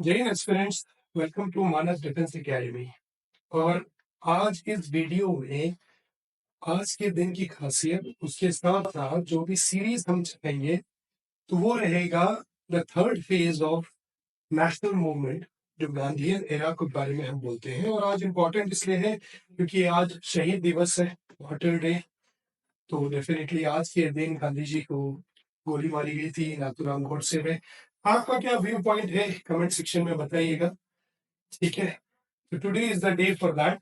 जय हिंद aspirants, welcome to Manas defence academy. और आज इस वीडियो में आज के दिन की खासियत, उसके साथ साथ जो भी सीरीज हम चलाएंगे तो वो रहेगा the third phase of national movement, जो गांधीयन एरा के बारे में हम बोलते हैं। और आज इम्पोर्टेंट इसलिए है क्योंकि आज शहीद दिवस है, मार्टर डे। तो डेफिनेटली आज के दिन गांधी जी को गोली मारी गई थी नाथूराम गोडसे में। आपका क्या व्यू पॉइंट है, कमेंट सेक्शन में बताइएगा। ठीक है, तो today is the day for that.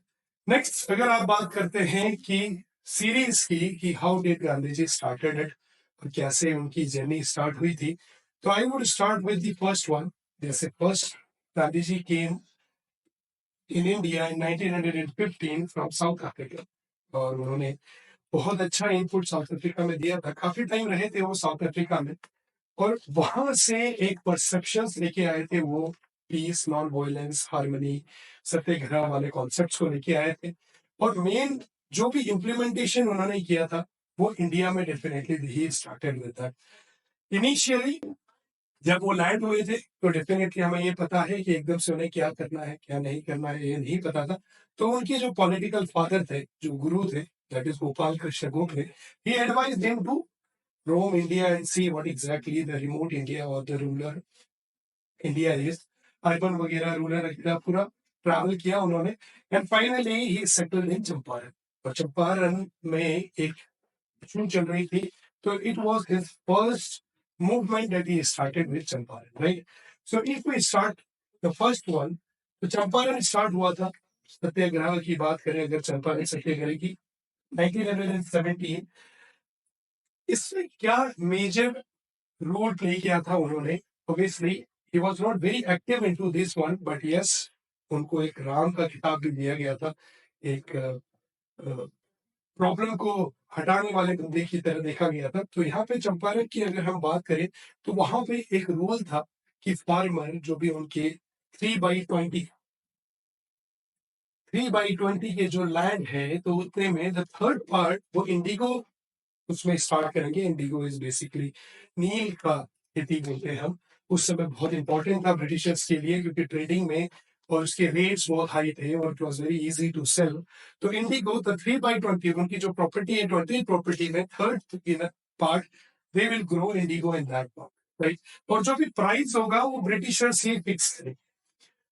Next, अगर आप बात करते हैं कि सीरीज की कि how did Gandhi ji started it और कैसे उनकी जर्नी स्टार्ट हुई थी, तो I would start with the first one. जैसे first Gandhi ji came in India in 1915 from South Africa, और उन्होंने बहुत अच्छा इनपुट साउथ अफ्रीका में दिया था। काफी टाइम रहे थे वो साउथ अफ्रीका में, और वहां से एक परसेप्शंस लेके आए थे वो, पीस, नॉन वायलेंस, हार्मनी, सत्याग्रह वाले कॉन्सेप्ट्स को लेके आए थे। और मेन जो भी इम्प्लीमेंटेशन उन्होंने किया था वो इंडिया में definitely he started with that. Initially जब वो लैंड हुए थे तो डेफिनेटली हमें ये पता है कि एकदम से उन्हें क्या करना है क्या नहीं करना है ये नहीं पता था। तो उनके जो पॉलिटिकल फादर थे, जो गुरु थे, that is Gopal Krishna Gokhale, he advised him to roam India and see what exactly the remote India or the rural India is. Urban वगैरह, रूरल वगैरह पूरा ट्रैवल किया उन्होंने, and finally he settled in Champaran. और चंपारण में एक शुरू चल रही थी, तो it was his first movement that he started with Champaran, right. So if we start the first one, तो चंपारण स्टार्ट हुआ था। सत्याग्रह की बात करें अगर, चंपारण सत्याग्रह की 1917, इसमें क्या मेजर रोल प्ले किया था उन्होंने। Obviously he was not very active into this one, but yes, उनको एक राम का खिताब भी दिया गया था। एक प्रॉब्लम को हटाने वाले बंदे की तरह देखा गया था। तो यहाँ पे चंपारण की अगर हम बात करें, तो वहां पे एक रूल था कि फार्मर जो भी उनके 3/20 3/20 के जो लैंड है, तो उतने में द थर्ड पार्ट वो इंडिगो उसमें स्टार्ट करेंगे। इंडिगो इज बेसिकली नील का खेती बोलते हैं हम। उस समय बहुत इंपॉर्टेंट था ब्रिटिशर्स के लिए, क्योंकि ट्रेडिंग में और उसके रेट्स बहुत हाई थे और it was very easy to sell. तो इंडिगो द 3/20 उनकी जो प्रॉपर्टी है, 20 प्रॉपर्टी में third part they will grow indigo in that part, right. और जो भी प्राइस होगा वो ब्रिटिशर्स ही फिक्स करेंगे।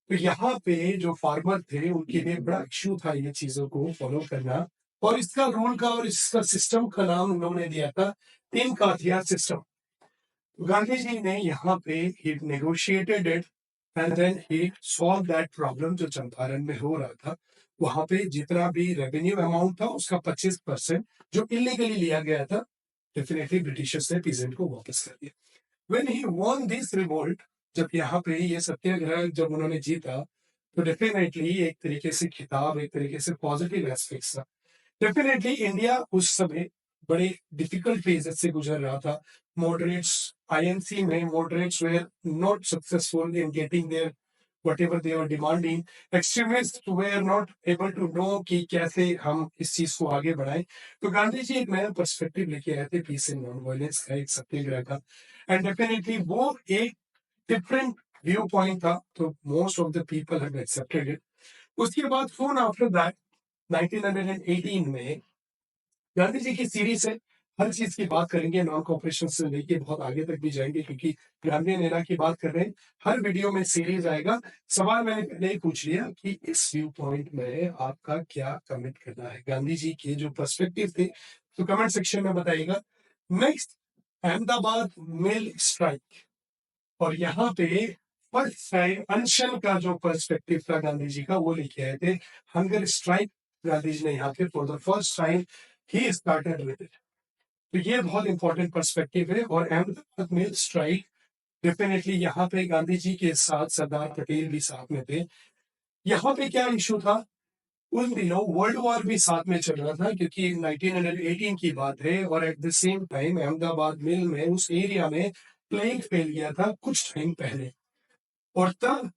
तो यहाँ पे जो फार्मर थे उनके लिए बड़ा इश्यू था ये चीजों को फॉलो करना। और इसका रूल का और इसका सिस्टम का नाम उन्होंने दिया था तीन काठिया सिस्टम। गांधी जी ने यहाँ पे ही negotiated it and then he solved that problem जो चंपारण में हो रहा था। वहां पे जितना भी रेवेन्यू अमाउंट था उसका 25% जो इलीगली लिया गया था, डेफिनेटली ब्रिटिशर्स ने पीजेंट को वापस कर दिया। When he won this revolt, जब यहाँ पे ये सत्याग्रह जब उन्होंने जीता, तो डेफिनेटली एक तरीके से खिताब, एक तरीके से पॉजिटिव एस्पेक्ट्स था। डेफिनेटली इंडिया उस समय बड़े डिफिकल्ट फेजेस से गुजर रहा था। मॉडरेट्स, आईएनसी में moderates were not successful in getting their whatever they were demanding. Extremists were not able to know कि कैसे हम इस चीज को आगे बढ़ाएं। तो गांधी जी एक नया पर्सपेक्टिव लेके आए थे पीस एंड नॉन वायलेंस का, एक सत्याग्रह का। एंड डेफिनेटली वो एक डिफरेंट व्यू पॉइंट था, तो most of the people have accepted it. उसके बाद फोन आफ्टर दैट 1918 में गांधी जी की सीरीज है। हर चीज की बात करेंगे, नॉन कॉपरेशन से लेके बहुत आगे तक भी जाएंगे, क्योंकि गांधी नेरा की बात कर रहे हैं। हर वीडियो में सीरीज आएगा। सवाल मैंने पहले ही पूछ लिया कि इस व्यू पॉइंट में आपका क्या कमेंट करना है, गांधी जी के जो पर्सपेक्टिव थे, तो कमेंट सेक्शन में बताइएगा। नेक्स्ट, अहमदाबाद मिल स्ट्राइक। और यहाँ पे फर्स्ट टाइम अनशन का जो पर्सपेक्टिव था गांधी जी का, वो लेके आए थे। हंगर स्ट्राइक गांधी जी ने यहाँ पे for the first time he started with it. तो ये बहुत इंपॉर्टेंट पर्सपेक्टिव है। और अहमदाबाद मिल स्ट्राइक, डेफिनेटली यहाँ पे गांधी जी के साथ सरदार पटेल भी साथ में थे। यहाँ पे क्या इशू था, उन दिनों वर्ल्ड वॉर भी साथ में चल रहा था, क्योंकि 1918 की बात है। और at the same time Ahmedabad mill में, उस एरिया में प्लेग फैल गया था कुछ टाइम पहले। और तब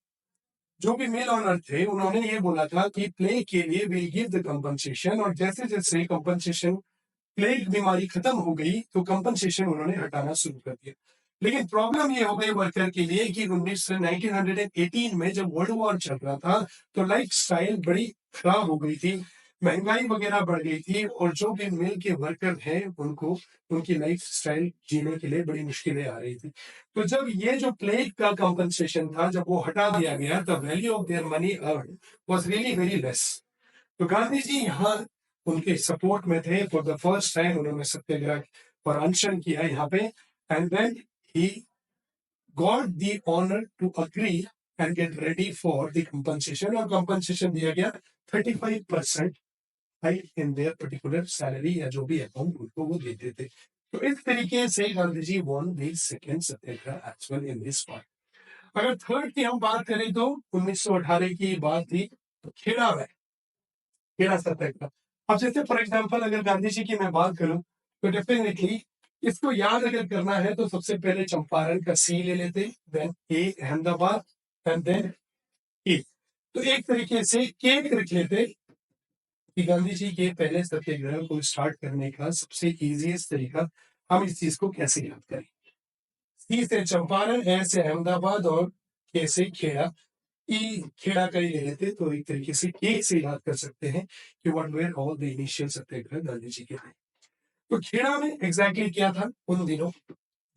जो भी मिल ऑनर थे उन्होंने ये बोला था कि प्लेग के लिए विल गिव द कंपनसेशन। और जैसे जैसे कंपनसेशन, प्लेग बीमारी खत्म हो गई तो कंपनसेशन उन्होंने हटाना शुरू कर दिया। लेकिन प्रॉब्लम ये हो गई वर्कर के लिए कि 1918 में जब वर्ल्ड वॉर चल रहा था, तो लाइफ़स्टाइल बड़ी खराब हो गई थी, महँगाई वगैरह बढ़ गई थी और जो भी मिल के वर्कर हैं, उनको उनकी लाइफ़स्टाइल जीने के लिए बड़ी मुश्किलें आ रही थी। तो जब ये जो प्लेग का कॉम्पेंसेशन था, जब वो हटा दिया गया, the value of their money earned was really very less. तो गांधी जी यहाँ उनके सपोर्ट में थे। फॉर द फर्स्ट टाइम उन्होंने सत्याग्रह और अनशन किया यहाँ पे, and then he got the honour to agree and get ready for the compensation, और कंपनसेशन दिया गया 35% hike in their particular salary, या जो भी अमाउंट उनको वो देते थे। तो इस तरीके से Gandhi ji won the second Satyagraha as well in this part. अगर थर्ड की हम बात करें तो 1918 की बात थी, तो खेड़ा में खेड़ा सत्याग्रह। अब जैसे फॉर एग्जांपल अगर गांधी जी की मैं बात करूं, तो डेफिनेटली इसको याद अगर करना है तो सबसे पहले चंपारण का सी ले लेते, then A Ahmedabad, and then A. तो एक तरीके से केक रख लेते कि गांधी जी के पहले सत्याग्रह को स्टार्ट करने का सबसे इजीएस्ट तरीका हम इस चीज को कैसे याद करें। सी से चंपारण, ए से अहमदाबाद और के से खेड़ा। ई खेड़ा का ही ले लेते तो एक तरीके से एक से याद कर सकते हैं कि what were all the initial Satyagraha Gandhi ji के थे। तो खेड़ा में एग्जैक्टली क्या था उन दिनों,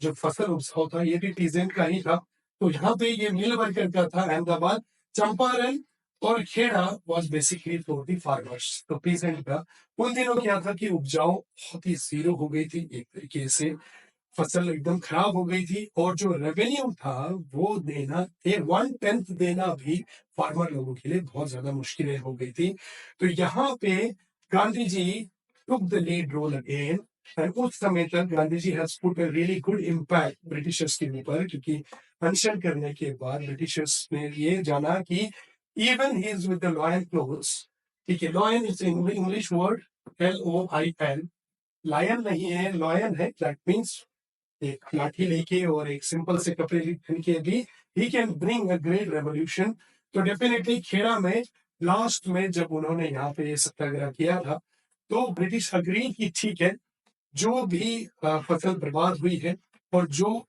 जो फसल उत्सव था ये भी पीजेंट का ही था। तो यहाँ पे ये मिल वर्कर का था अहमदाबाद, चंपारण और Kheda was basically for the farmers, तो पीजेंट का। उन दिनों क्या था कि उपजाऊ बहुत ही जीरो हो गई थी, एक तरीके से फसल एकदम खराब हो गई थी, और जो रेवेन्यू था वो देना, ये 1/10 देना भी फार्मर लोगों के लिए बहुत ज्यादा मुश्किलें हो गई थी। तो यहाँ पे Gandhi ji took the lead role again, and उस समय तक Gandhi ji has put a really good impact Britishers के ऊपर, क्योंकि अनशन करने के बाद ब्रिटिशर्स ने ये जाना कि even he is with the loin cloth, ठीक है, loin is English word, LOIN, lion नहीं है, लॉयन है, दैट मीन्स एक लाठी लेके और एक सिंपल से कपड़े पहन के भी he can bring a great revolution. तो डेफिनेटली खेड़ा में लास्ट में जब उन्होंने यहाँ पे ये सत्याग्रह किया था, तो ब्रिटिश अग्री की ठीक है, जो भी फसल बर्बाद हुई है और जो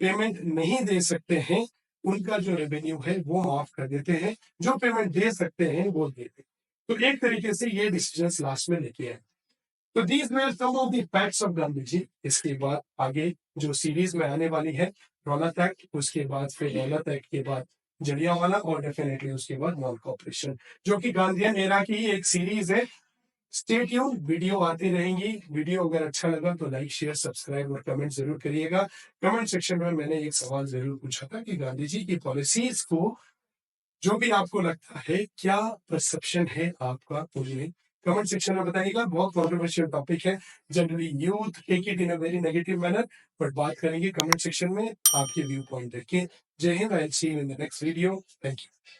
पेमेंट नहीं दे सकते हैं, उनका जो रेवेन्यू है वो माफ कर देते हैं, जो पेमेंट दे सकते हैं वो देते। तो एक तरीके से ये डिसीजन लास्ट में लेके आए। तो these were some of the facts of Gandhi ji. इसके बाद आगे जो सीरीज में आने वाली है, रौलत एक्ट, उसके बाद फिर रौलत एक्ट के बाद जलियांवाला, और डेफिनेटली उसके बाद नॉन कॉपरेशन, जो कि गांधीयन एरा की ही एक सीरीज है। स्टे ट्यून, वीडियो आती रहेंगी। वीडियो अगर अच्छा लगा तो लाइक शेयर सब्सक्राइब और कमेंट जरूर करिएगा। कमेंट सेक्शन में मैंने एक सवाल जरूर पूछा था कि गांधी जी की पॉलिसीज को जो भी आपको लगता है, क्या परसेप्शन है आपका उनमें, कमेंट सेक्शन में बताइएगा। बहुत कॉन्ट्रोवर्शियल टॉपिक है, generally youth take it in a very negative manner, but बात करेंगे कमेंट सेक्शन में आपके व्यू पॉइंट देख के। जय Hind, I will see you in the next video. Thank you.